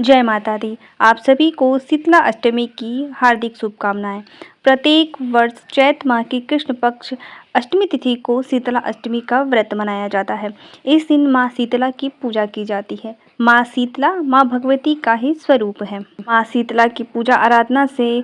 जय माता दी। आप सभी को शीतला अष्टमी की हार्दिक शुभकामनाएं। प्रत्येक वर्ष चैत्र माह की कृष्ण पक्ष अष्टमी तिथि को शीतला अष्टमी का व्रत मनाया जाता है। इस दिन माँ शीतला की पूजा की जाती है। माँ शीतला माँ भगवती का ही स्वरूप है। माँ शीतला की पूजा आराधना से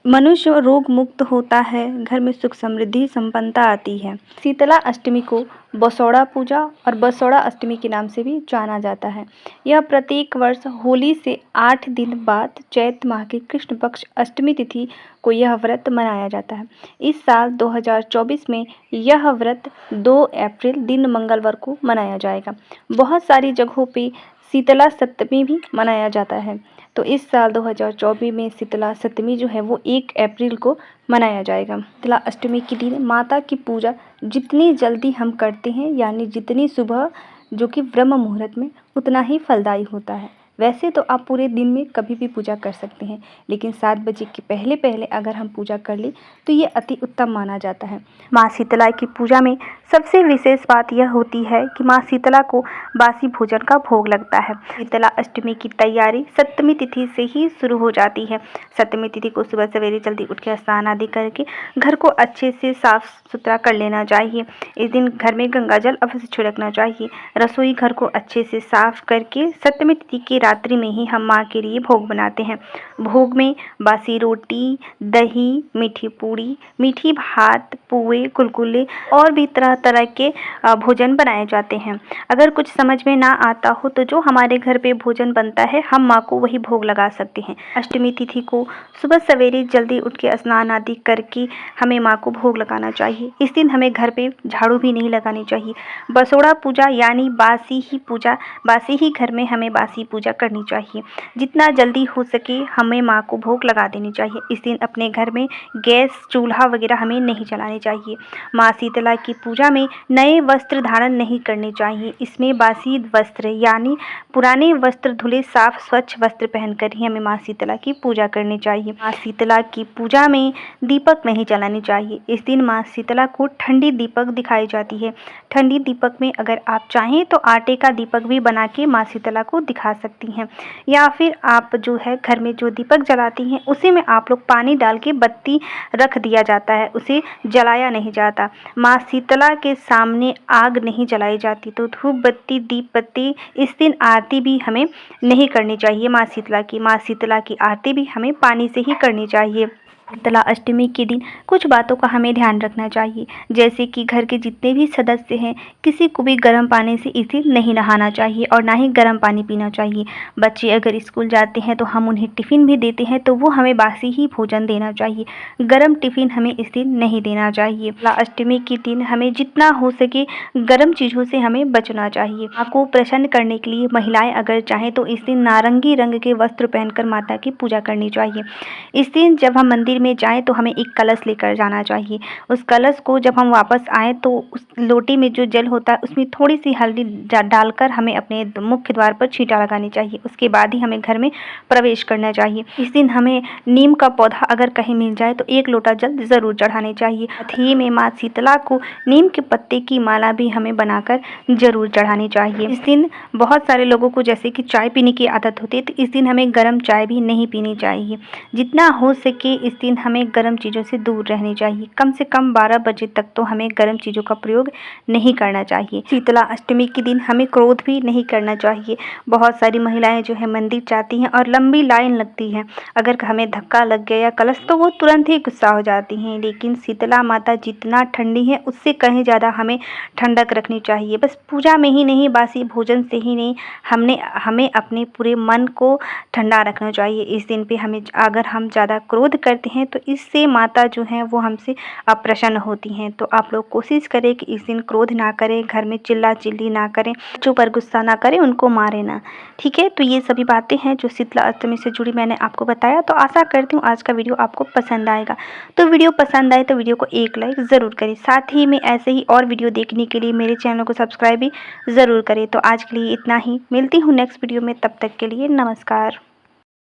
मनुष्य रोग मुक्त होता है, घर में सुख समृद्धि संपन्नता आती है। शीतला अष्टमी को बसौड़ा पूजा और बसौड़ा अष्टमी के नाम से भी जाना जाता है। यह प्रत्येक वर्ष होली से 8 दिन बाद चैत्र माह की कृष्ण पक्ष अष्टमी तिथि को यह व्रत मनाया जाता है। इस साल 2024 में यह व्रत 2 अप्रैल दिन मंगलवार को मनाया जाएगा। बहुत सारी जगहों पे शीतला सप्तमी भी मनाया जाता है। तो इस साल 2024 में शीतला सप्तमी जो है वो 1 अप्रैल को मनाया जाएगा। शीतला अष्टमी के दिन माता की पूजा जितनी जल्दी हम करते हैं, यानी जितनी सुबह, जो कि ब्रह्म मुहूर्त में, उतना ही फलदायी होता है। वैसे तो आप पूरे दिन में कभी भी पूजा कर सकते हैं, लेकिन 7 बजे के पहले पहले अगर हम पूजा कर लें तो ये अति उत्तम माना जाता है। माँ शीतला की पूजा में सबसे विशेष बात यह होती है कि माँ शीतला को बासी भोजन का भोग लगता है। शीतला अष्टमी की तैयारी सप्तमी तिथि से ही शुरू हो जाती है। सप्तमी तिथि को सुबह सवेरे जल्दी उठ के स्नान आदि करके घर को अच्छे से साफ सुथरा कर लेना चाहिए। इस दिन घर में गंगा जल अवश्य छिड़कना चाहिए। रसोई घर को अच्छे से साफ करके सप्तमी तिथि की रात्रि में ही हम माँ के लिए भोग बनाते हैं। भोग में बासी रोटी, दही, मीठी पूड़ी, मीठी भात, पुए, गुलगुले और भी तरह तरह के भोजन बनाए जाते हैं। अगर कुछ समझ में ना आता हो तो जो हमारे घर पे भोजन बनता है हम माँ को वही भोग लगा सकते हैं। अष्टमी तिथि को सुबह सवेरे जल्दी उठ के स्नान आदि करके हमें माँ को भोग लगाना चाहिए। इस दिन हमें घर पे झाड़ू भी नहीं लगानी चाहिए। बसोड़ा पूजा यानी बासी ही पूजा, बासी ही घर में हमें बासी पूजा करनी चाहिए। जितना जल्दी हो सके हमें माँ को भोग लगा देनी चाहिए। इस दिन अपने घर में गैस चूल्हा वगैरह हमें नहीं जलाने चाहिए। माँ शीतला की पूजा में नए वस्त्र धारण नहीं करने चाहिए। इसमें बासी वस्त्र यानी पुराने वस्त्र धुले साफ स्वच्छ वस्त्र पहनकर ही हमें माँ शीतला की पूजा करनी चाहिए। माँ शीतला की पूजा में दीपक नहीं जलाने चाहिए। इस दिन माँ शीतला को ठंडी दीपक दिखाई जाती है। ठंडी दीपक में अगर आप चाहें तो आटे का दीपक भी बना के माँ शीतला को दिखा सकती हैं, या फिर आप जो है घर में जो दीपक जलाती हैं उसी में आप लोग पानी डाल के बत्ती रख दिया जाता है, उसे जलाया नहीं जाता। माँ शीतला के सामने आग नहीं जलाई जाती। तो धूप बत्ती, दीप बत्ती, इस दिन आरती भी हमें नहीं करनी चाहिए। माँ शीतला की आरती भी हमें पानी से ही करनी चाहिए। शीतला अष्टमी के दिन कुछ बातों का हमें ध्यान रखना चाहिए, जैसे कि घर के जितने भी सदस्य हैं किसी को भी गर्म पानी से इस दिन नहीं नहाना चाहिए और ना ही गर्म पानी पीना चाहिए। बच्चे अगर स्कूल जाते हैं तो हम उन्हें टिफ़िन भी देते हैं तो वो हमें बासी ही भोजन देना चाहिए। गर्म टिफ़िन हमें इस दिन नहीं देना चाहिए। शीतला अष्टमी के दिन हमें जितना हो सके गर्म चीज़ों से हमें बचना चाहिए। माँ को प्रसन्न करने के लिए महिलाएं अगर चाहें तो इस दिन नारंगी रंग के वस्त्र पहनकर माता की पूजा करनी चाहिए। इस दिन जब हम मंदिर में जाएं तो हमें एक कलश लेकर जाना चाहिए। उस कलश को जब हम वापस आएँ तो उस लोटे में जो जल होता है उसमें थोड़ी सी हल्दी डालकर हमें अपने मुख्य द्वार पर छींटा लगानी चाहिए। उसके बाद ही हमें घर में प्रवेश करना चाहिए। इस दिन हमें नीम का पौधा अगर कहीं मिल जाए तो 1 लोटा जल ज़रूर चढ़ाने चाहिए। साथ ही में माँ शीतला को नीम के पत्ते की माला भी हमें बनाकर ज़रूर चढ़ानी चाहिए। इस दिन बहुत सारे लोगों को जैसे कि चाय पीने की आदत होती है, तो इस दिन हमें गर्म चाय भी नहीं पीनी चाहिए। जितना हो सके इस दिन हमें गर्म चीज़ों से दूर रहनी चाहिए। कम से कम 12 बजे तक तो हमें गर्म चीज़ों का प्रयोग नहीं करना चाहिए। शीतला अष्टमी के दिन हमें क्रोध भी नहीं करना चाहिए। बहुत सारी महिलाएं जो है मंदिर जाती हैं और लंबी लाइन लगती है। अगर हमें धक्का लग गया या कलश तो वो तुरंत ही गुस्सा हो जाती हैं, लेकिन शीतला माता जितना ठंडी है उससे कहीं ज़्यादा हमें ठंडक रखनी चाहिए। बस पूजा में ही नहीं, बासी भोजन से ही नहीं, हमें अपने पूरे मन को ठंडा रखना चाहिए। इस दिन पे हमें अगर हम ज़्यादा क्रोध करते हैं तो इससे माता जो हैं वो हमसे अप्रसन्न होती हैं। तो आप लोग कोशिश करें कि इस दिन क्रोध ना करें, घर में चिल्ला चिल्ली ना करें, बच्चों पर गुस्सा ना करें, उनको मारें ना। ठीक है, तो ये सभी बातें हैं जो शीतला अष्टमी से जुड़ी मैंने आपको बताया। तो आशा करती हूँ आज का वीडियो आपको पसंद आएगा। तो वीडियो पसंद आए तो वीडियो को एक लाइक ज़रूर करें। साथ ही में ऐसे ही और वीडियो देखने के लिए मेरे चैनल को सब्सक्राइब भी ज़रूर करें। तो आज के लिए इतना ही, मिलती हूँ नेक्स्ट वीडियो में, तब तक के लिए नमस्कार।